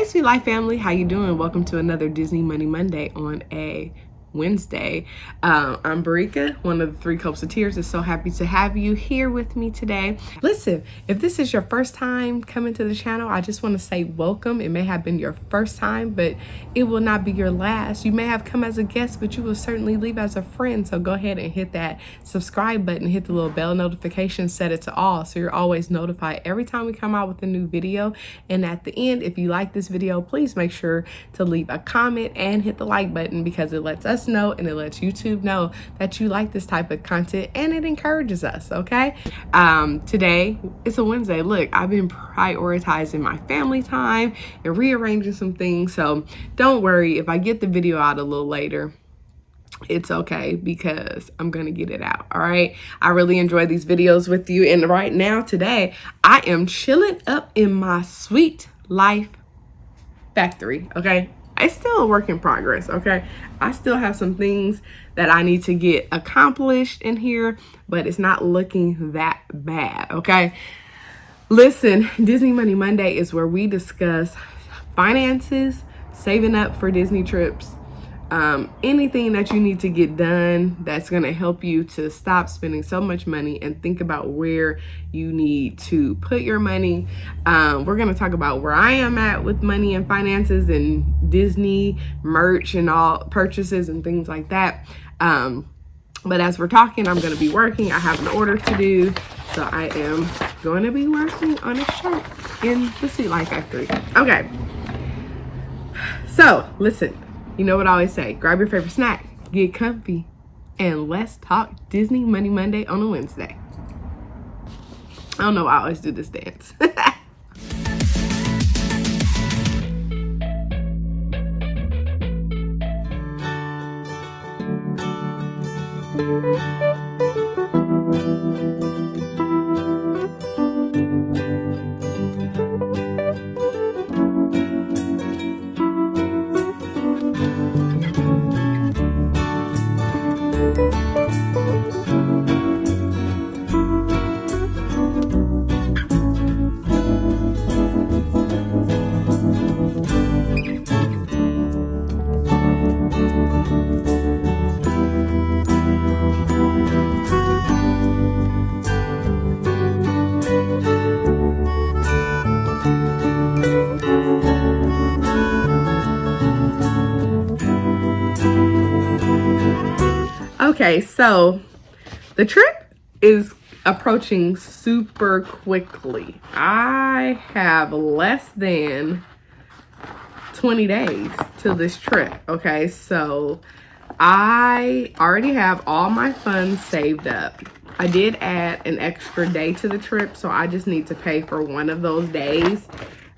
Sweet Life Family, how you doing? Welcome to another Disney Money Monday on a Wednesday. I'm Barika, one of the three cups of tears. Is so happy to have you here with me today. Listen, if this is your first time coming to the channel, I just want to say welcome. It may have been your first time, but it will not be your last. You may have come as a guest, but you will certainly leave as a friend. So go ahead and hit that subscribe button, hit the little bell notification, set it to all so you're always notified every time we come out with a new video. And at the end, if you like this video, please make sure to leave a comment and hit the like button, because it lets us know and it lets YouTube know that you like this type of content and it encourages us. Okay, today it's a Wednesday. Look, I've been prioritizing my family time and rearranging some things, so don't worry if I get the video out a little later. It's okay, because I'm gonna get it out. All right, I really enjoy these videos with you, and right now today I am chilling up in my Sweet Life factory. Okay, it's still a work in progress. Okay, I still have some things that I need to get accomplished in here, but it's not looking that bad. Okay, listen, Disney Money Monday is where we discuss finances, saving up for Disney trips, anything that you need to get done that's going to help you to stop spending so much money and think about where you need to put your money. We're going to talk about where I am at with money and finances and Disney merch and all purchases and things like that. But as we're talking, I'm going to be working. I have an order to do, so I am going to be working on a shirt in the Sweet Life factory. Okay, so listen. You know what I always say, grab your favorite snack, get comfy, and let's talk Disney Money Monday on a Wednesday. I don't know why I always do this dance. Okay, so the trip is approaching super quickly. I have less than 20 days to this trip. Okay, so I already have all my funds saved up. I did add an extra day to the trip, so I just need to pay for one of those days.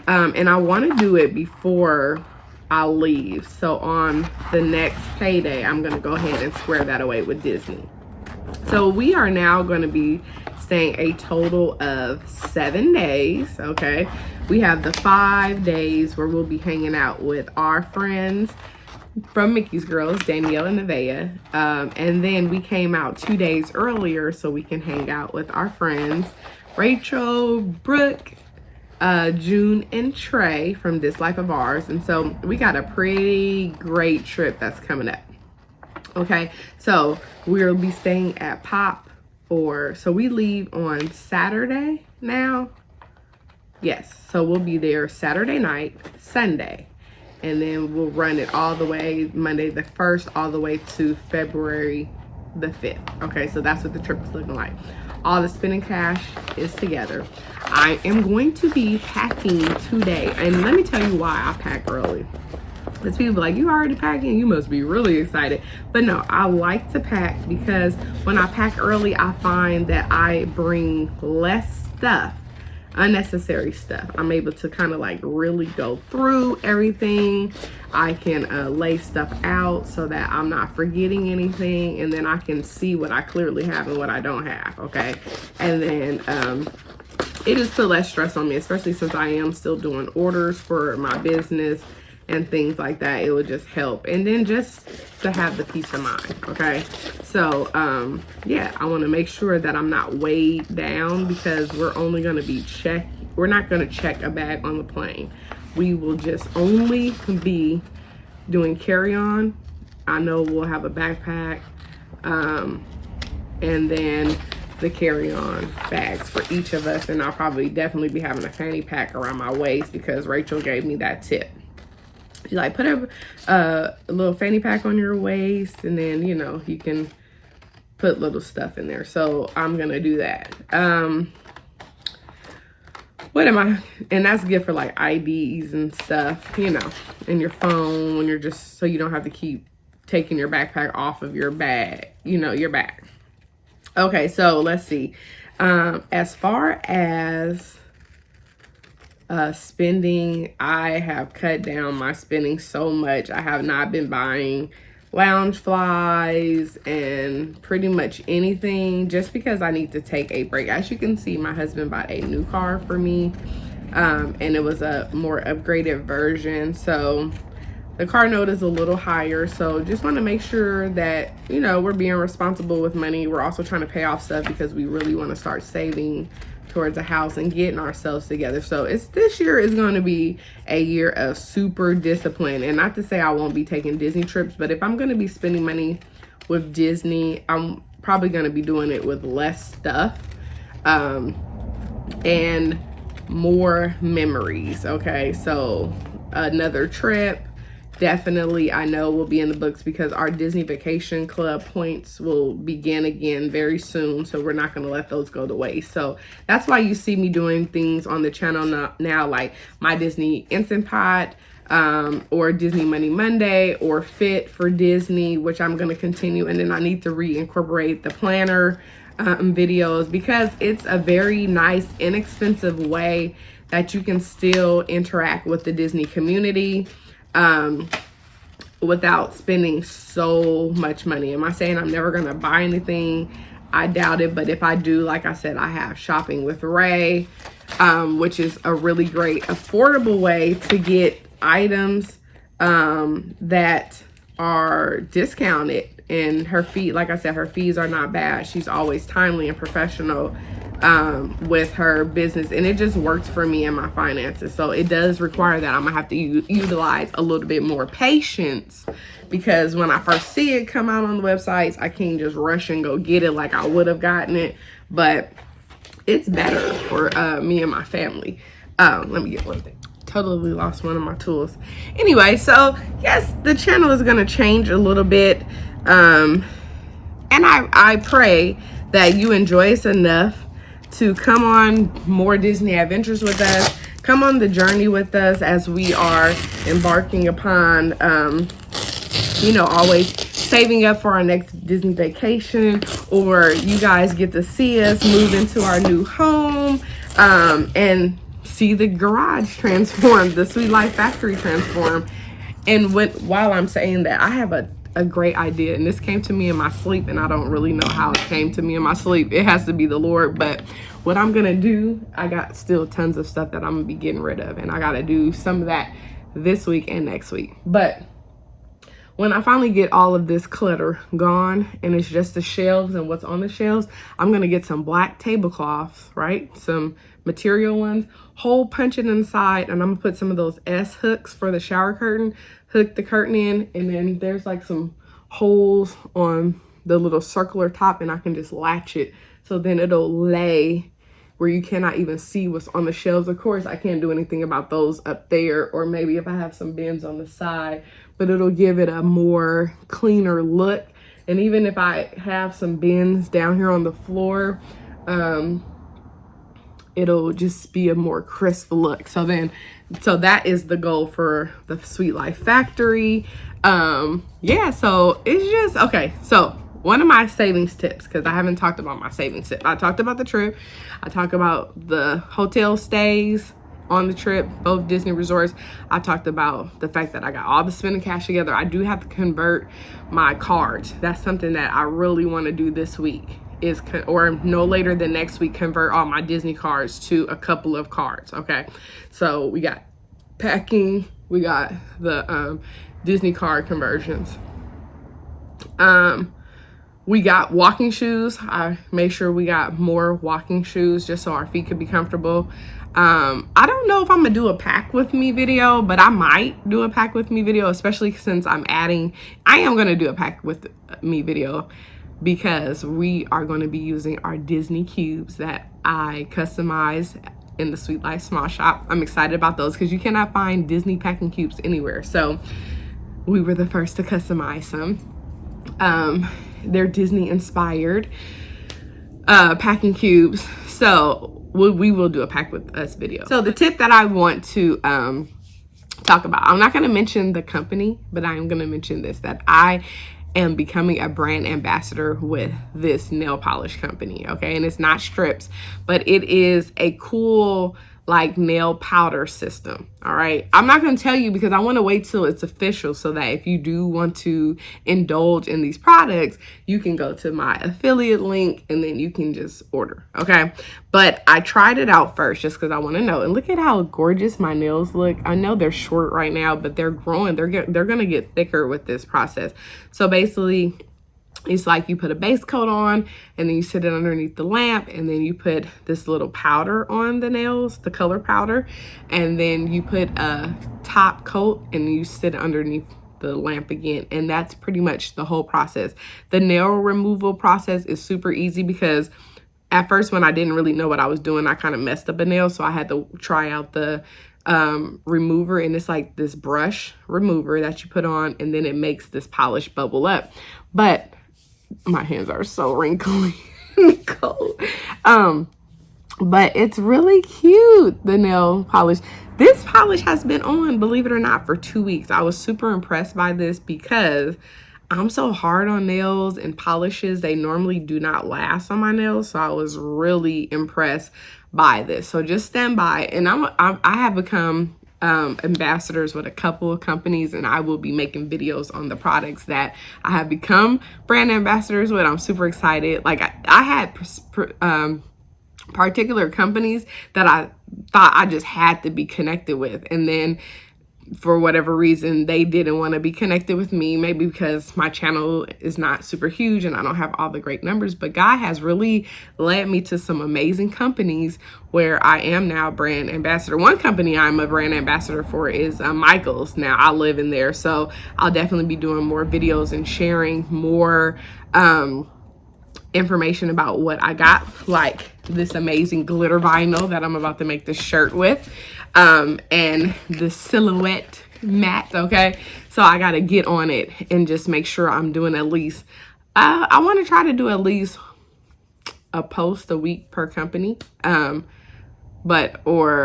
And I want to do it before I'll leave. So on the next payday, I'm going to go ahead and square that away with Disney. So we are now going to be staying a total of 7 days. Okay, we have the 5 days where we'll be hanging out with our friends from Mickey's Girls, Danielle and Nevaeh. And then we came out 2 days earlier so we can hang out with our friends Rachel, Brooke, June, and Trey from This Life of Ours. And so we got a pretty great trip that's coming up. Okay, so we'll be staying at Pop so we leave on Saturday now. Yes, so we'll be there Saturday night, Sunday, and then we'll run it all the way Monday the 1st all the way to February the 5th. Okay, so that's what the trip is looking like. All the spending cash is together. I am going to be packing today, and let me tell you why I pack early. Because people are like, you already packing? You must be really excited. But no, I like to pack because when I pack early, I find that I bring less stuff, unnecessary stuff. I'm able to kind of like really go through everything. I can lay stuff out so that I'm not forgetting anything, and then I can see what I clearly have and what I don't have. Okay, and then it just put less stress on me, especially since I am still doing orders for my business and things like that. It would just help, and then just to have the peace of mind. Okay, so yeah, I want to make sure that I'm not weighed down, because we're only going to be we're not going to check a bag on the plane. we will just only be doing carry-on. I know we'll have a backpack, and then the carry-on bags for each of us, and I'll probably definitely be having a fanny pack around my waist because Rachel gave me that tip. She's like, put a little fanny pack on your waist, and then, you know, you can put little stuff in there. So I'm gonna do that. What am I? And that's good for like IDs and stuff, you know, and your phone when you're just, so you don't have to keep taking your backpack off of your bag, you know, your bag. Okay, so let's see. As far as spending, I have cut down my spending so much. I have not been buying lounge flies and pretty much anything, just because I need to take a break. As you can see, my husband bought a new car for me, and it was a more upgraded version, so the car note is a little higher. So just want to make sure that, you know, we're being responsible with money. We're also trying to pay off stuff because we really want to start saving towards a house and getting ourselves together. So this year is going to be a year of super discipline. And not to say I won't be taking Disney trips, but if I'm going to be spending money with Disney, I'm probably going to be doing it with less stuff, and more memories. Okay, so another trip definitely, I know, will be in the books because our Disney Vacation Club points will begin again very soon. So we're not going to let those go to waste. So that's why you see me doing things on the channel now, like my Disney Instant Pot, or Disney Money Monday, or Fit for Disney, which I'm going to continue. And then I need to reincorporate the planner videos, because it's a very nice, inexpensive way that you can still interact with the Disney community without spending so much money. Am I saying I'm never gonna buy anything? I doubt it, but if I do, like I said, I have Shopping with Ray, which is a really great affordable way to get items that are discounted. And her fee, like I said, her fees are not bad. She's always timely and professional with her business, and it just works for me and my finances. So it does require that I'm gonna have to utilize a little bit more patience, because when I first see it come out on the websites, I can't just rush and go get it like I would have gotten it. But it's better for me and my family. Let me get one thing. Totally lost one of my tools. Anyway, so yes, the channel is gonna change a little bit, and I pray that you enjoy us enough to come on more Disney adventures with us. Come on the journey with us as we are embarking upon, you know, always saving up for our next Disney vacation, or you guys get to see us move into our new home, and see the garage transform, the SweetLife factory transform. And while I'm saying that, I have a great idea, and this came to me in my sleep, and I don't really know how it came to me in my sleep. It has to be the Lord. But what I'm gonna do, I got still tons of stuff that I'm gonna be getting rid of, and I gotta do some of that this week and next week. But when I finally get all of this clutter gone and it's just the shelves and what's on the shelves, I'm gonna get some black tablecloths, right? Some material ones, hole punch it inside, and I'm gonna put some of those S hooks for the shower curtain, hook the curtain in, and then there's like some holes on the little circular top, and I can just latch it, so then it'll lay where you cannot even see what's on the shelves. Of course, I can't do anything about those up there, or maybe if I have some bins on the side, but it'll give it a more cleaner look. And even if I have some bins down here on the floor, it'll just be a more crisp look. So that is the goal for the SweetLife factory. Yeah, so it's just okay. So one of my savings tips, because I haven't talked about my savings tip. I talked about the trip. I talked about the hotel stays on the trip, both Disney resorts. I talked about the fact that I got all the spending cash together. I do have to convert my cards. That's something that I really want to do this week, or no later than next week, convert all my Disney cards to a couple of cards. Okay, so we got packing, we got the Disney card conversions. We got walking shoes. I made sure we got more walking shoes just so our feet could be comfortable. I don't know if I'm gonna do a pack with me video, but I might do a pack with me video, especially since I am gonna do a pack with me video because we are going to be using our Disney cubes that I customized in the SweetLife small shop. I'm excited about those because you cannot find Disney packing cubes anywhere. So we were the first to customize some. They're Disney inspired packing cubes. So we will do a pack with us video. So the tip that I want to talk about, I'm not going to mention the company, but I'm going to mention this, that I am becoming a brand ambassador with this nail polish company. Okay. And it's not strips, but it is a cool like nail powder system. All right. I'm not going to tell you because I want to wait till it's official so that if you do want to indulge in these products, you can go to my affiliate link and then you can just order. Okay. But I tried it out first just because I want to know. And look at how gorgeous my nails look. I know they're short right now, but they're growing. They're going to get thicker with this process. So basically, it's like you put a base coat on and then you sit it underneath the lamp and then you put this little powder on the nails, the color powder, and then you put a top coat and you sit underneath the lamp again. And that's pretty much the whole process. The nail removal process is super easy because at first when I didn't really know what I was doing, I kind of messed up a nail. So I had to try out the remover, and it's like this brush remover that you put on and then it makes this polish bubble up. But my hands are so wrinkly and cold. But it's really cute, the nail polish. This polish has been on, believe it or not, for 2 weeks. I was super impressed by this because I'm so hard on nails and polishes. They normally do not last on my nails. So I was really impressed by this. So just stand by. And I have become ambassadors with a couple of companies, and I will be making videos on the products that I have become brand ambassadors with. I'm super excited. Like I had particular companies that I thought I just had to be connected with, and then for whatever reason they didn't want to be connected with me, maybe because my channel is not super huge and I don't have all the great numbers. But God has really led me to some amazing companies where I am now brand ambassador. One company I'm a brand ambassador for is Michael's. Now I live in there, so I'll definitely be doing more videos and sharing more information about what I got, like this amazing glitter vinyl that I'm about to make this shirt with, and the silhouette mat. Okay, so I got to get on it and just make sure I'm doing at least I want to try to do at least a post a week per company, or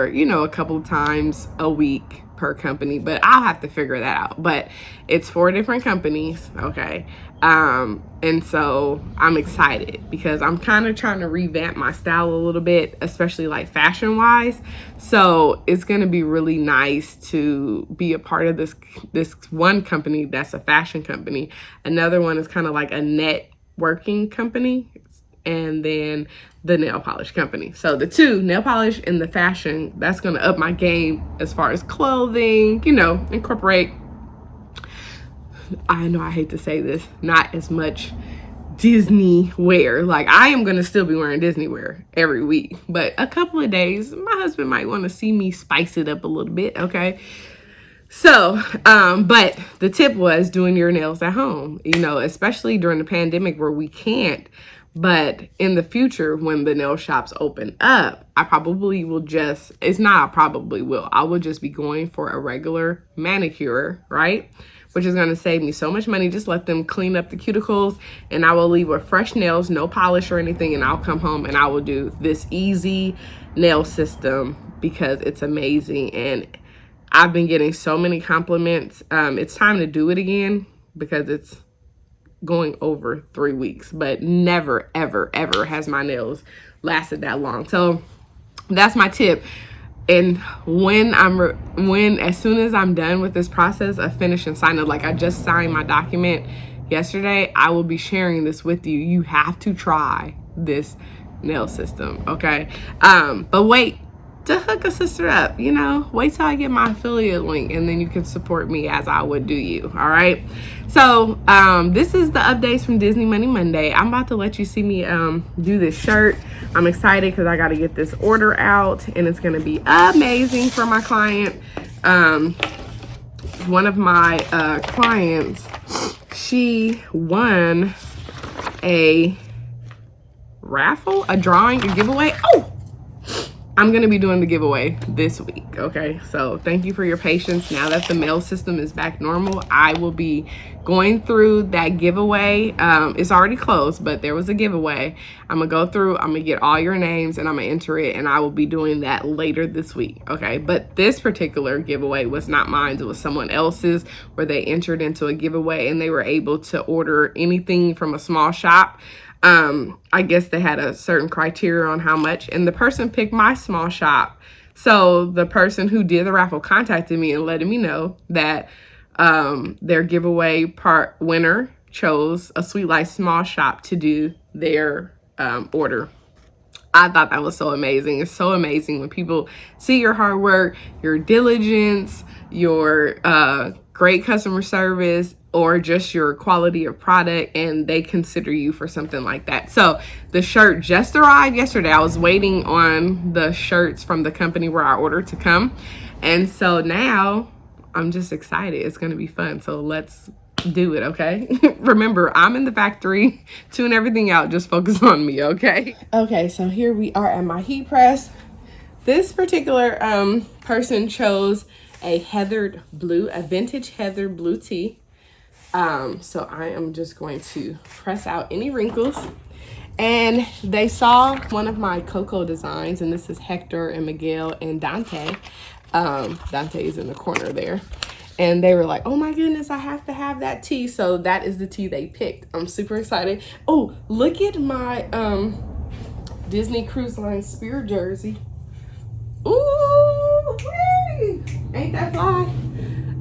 a couple times a week per company, but I'll have to figure that out. But it's 4 different companies. Okay. And so I'm excited because I'm kind of trying to revamp my style a little bit, especially like fashion wise. So it's going to be really nice to be a part of this one company that's a fashion company. Another one is kind of like a networking company, and then the nail polish company. So the 2, nail polish and the fashion, that's going to up my game as far as clothing, incorporate, I know I hate to say this, not as much Disney wear. Like I am going to still be wearing Disney wear every week, but a couple of days, my husband might want to see me spice it up a little bit. Okay. So, but the tip was doing your nails at home, especially during the pandemic where we can't. But in the future, when the nail shops open up, I probably will I will just be going for a regular manicure, right? Which is going to save me so much money. Just let them clean up the cuticles and I will leave with fresh nails, no polish or anything. And I'll come home and I will do this easy nail system because it's amazing. And I've been getting so many compliments. It's time to do it again because it's going over 3 weeks, but never, ever, ever has my nails lasted that long. So that's my tip. And as soon as I'm done with this process of finish and sign up, like I just signed my document yesterday, I will be sharing this with you. You have to try this nail system. Okay. But wait, to hook a sister up. You know, wait till I get my affiliate link and then you can support me as I would do you. All right. So this is the updates from Disney Money Monday. I'm about to let you see me do this shirt. I'm excited because I got to get this order out and it's going to be amazing for my client. One of my clients, she won a raffle, a drawing, a giveaway. Oh, I'm going to be doing the giveaway this week, okay? So thank you for your patience. Now that the mail system is back normal, I will be going through that giveaway. It's already closed, but there was a giveaway. I'm going to go through, I'm going to get all your names, and I'm going to enter it, and I will be doing that later this week, okay? But this particular giveaway was not mine. It was someone else's where they entered into a giveaway, and they were able to order anything from a small shop. I guess they had a certain criteria on how much, and the person picked my small shop. So the person who did the raffle contacted me and letting me know that their giveaway part winner chose a SweetLife small shop to do their order. I thought that was so amazing. It's so amazing when people see your hard work, your diligence, your great customer service, or just your quality of product, and they consider you for something like that. So the shirt just arrived yesterday. I was waiting on the shirts from the company where I ordered to come. And so now I'm just excited. It's going to be fun. So let's do it, okay? Remember, I'm in the factory, tune everything out, just focus on me, okay? Okay, so here we are at my heat press. This particular person chose a heathered blue, a vintage heathered blue tee. So I am just going to press out any wrinkles. And they saw one of my Coco designs, and this is Hector and Miguel and Dante. Dante is in the corner there. And they were like, oh my goodness, I have to have that tee. So that is the tee they picked. I'm super excited. Oh, look at my Disney Cruise Line Spirit jersey. Ooh, hey, ain't that fly?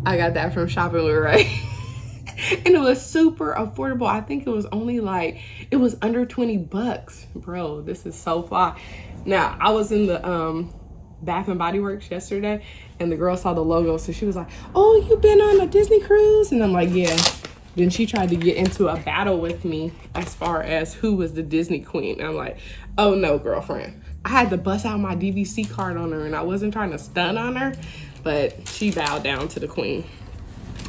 I got that from Shopping with Ray. And it was super affordable. I think it was only like, it was under 20 bucks. Bro, this is so fly. Now, I was in the Bath and Body Works yesterday, and the girl saw the logo, so she was like, oh, you been on a Disney cruise? And I'm like, yeah. Then she tried to get into a battle with me as far as who was the Disney queen. And I'm like, oh no, girlfriend. I had to bust out my DVC card on her, and I wasn't trying to stun on her, but she bowed down to the queen.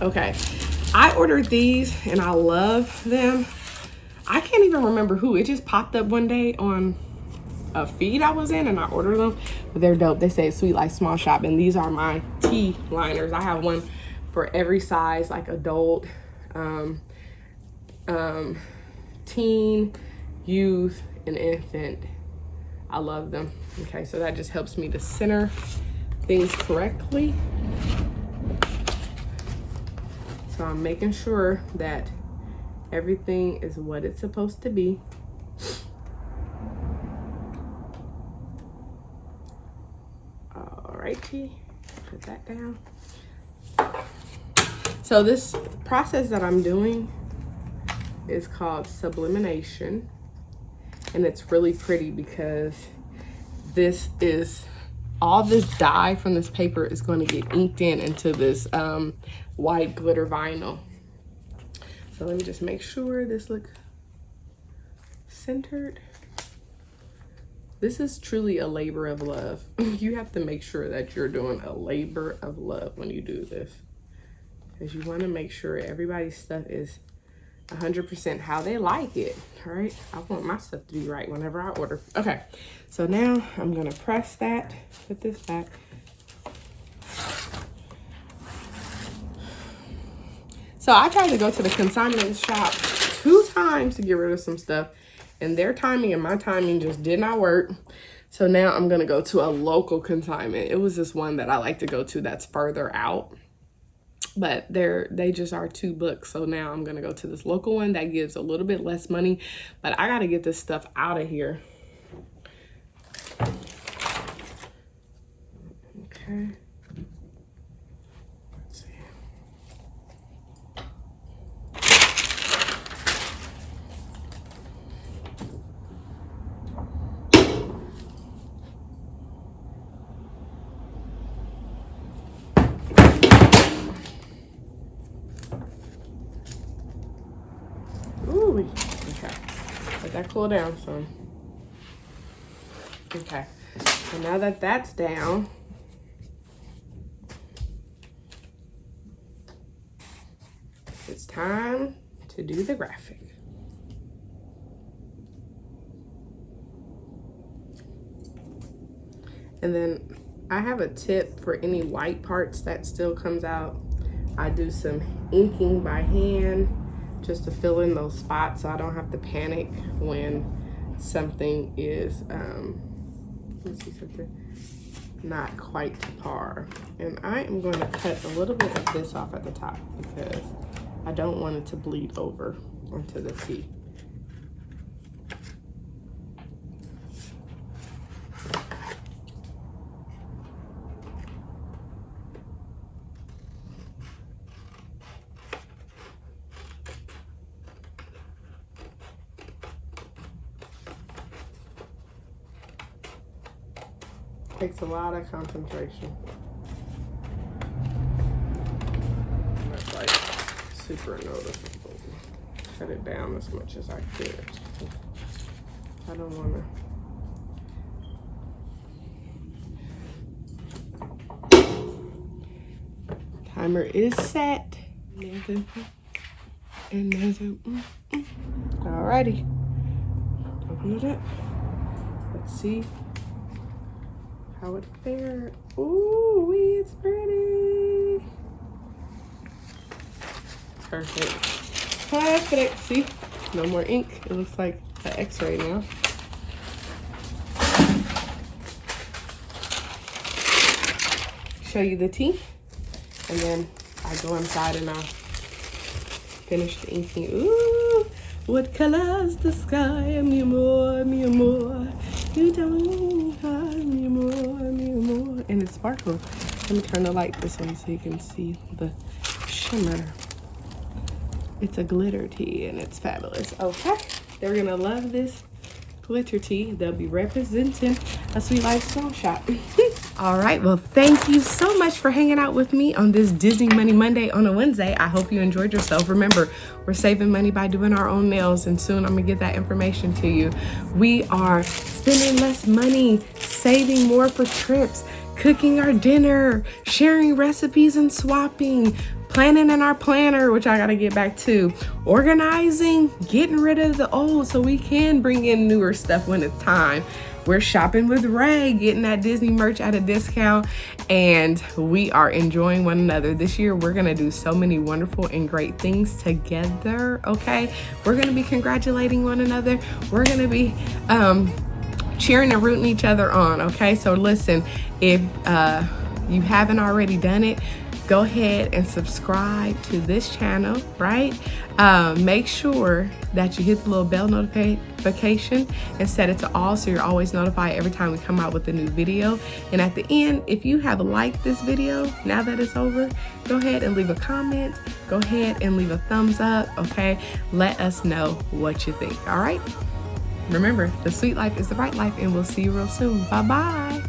Okay, I ordered these, and I love them. I can't even remember who. It just popped up one day on a feed I was in, and I ordered them, but they're dope. They say SweetLife small shop, and these are my tea liners. I have one for every size, like adult, teen, youth, and infant. I love them. Okay, so that just helps me to center things correctly. So I'm making sure that everything is what it's supposed to be. Alrighty, put that down. So this process that I'm doing is called sublimination, and it's really pretty because this is all this dye from this paper is going to get inked into this white glitter vinyl. So let me just make sure this looks centered. This is truly a labor of love. You have to make sure that you're doing a labor of love when you do this, because you want to make sure everybody's stuff is 100% how they like it. All right, I want my stuff to be right whenever I order. Okay, so now I'm gonna press that, put this back. So I tried to go to the consignment shop 2 times to get rid of some stuff, and their timing and my timing just did not work. So now I'm gonna go to a local consignment. It was this one that I like to go to that's further out, but they just are 2 books. So now I'm gonna go to this local one that gives a little bit less money, but I gotta get this stuff out of here. Okay. Let's see. that cool down some. Okay, so now that that's down, it's time to do the graphic. And then I have a tip for any white parts that still comes out. I do some inking by hand just to fill in those spots so I don't have to panic when something is, let's see, something not quite to par. And I am going to cut a little bit of this off at the top because I don't want it to bleed over onto the tea. Takes a lot of concentration. That's like super noticeable. Cut it down as much as I could. I don't want to. Timer is set. And there's a. Alrighty. Open it up. Let's see how it fared. Ooh, it's pretty. Perfect. Perfect. See? No more ink. It looks like an x-ray now. Show you the tea. And then I go inside and I'll finish the inking. Ooh, what color's the sky? Mi amor, mi amor. You tell me how, mi amor, mi amor. And it sparkles. Let me turn the light this way so you can see the shimmer. It's a glitter tea and it's fabulous. Okay, they're gonna love this glitter tea. They'll be representing a Sweet Life Stone Shop. All right, well, thank you so much for hanging out with me on this Disney Money Monday on a Wednesday. I hope you enjoyed yourself. Remember, we're saving money by doing our own nails, and soon I'm gonna get that information to you. We are spending less money, saving more for trips, cooking our dinner, sharing recipes and swapping, planning in our planner, which I gotta get back to, organizing, getting rid of the old so we can bring in newer stuff when it's time. We're shopping with Ray, getting that Disney merch at a discount, and we are enjoying one another. This year, we're gonna do so many wonderful and great things together, okay? We're gonna be congratulating one another. We're gonna be cheering and rooting each other on, okay? So listen, if you haven't already done it, go ahead and subscribe to this channel, right? Make sure that you hit the little bell notification and set it to all so you're always notified every time we come out with a new video. And at the end, if you have liked this video, now that it's over, go ahead and leave a comment. Go ahead and leave a thumbs up, okay? Let us know what you think, all right? Remember, the sweet life is the right life, and we'll see you real soon. Bye-bye.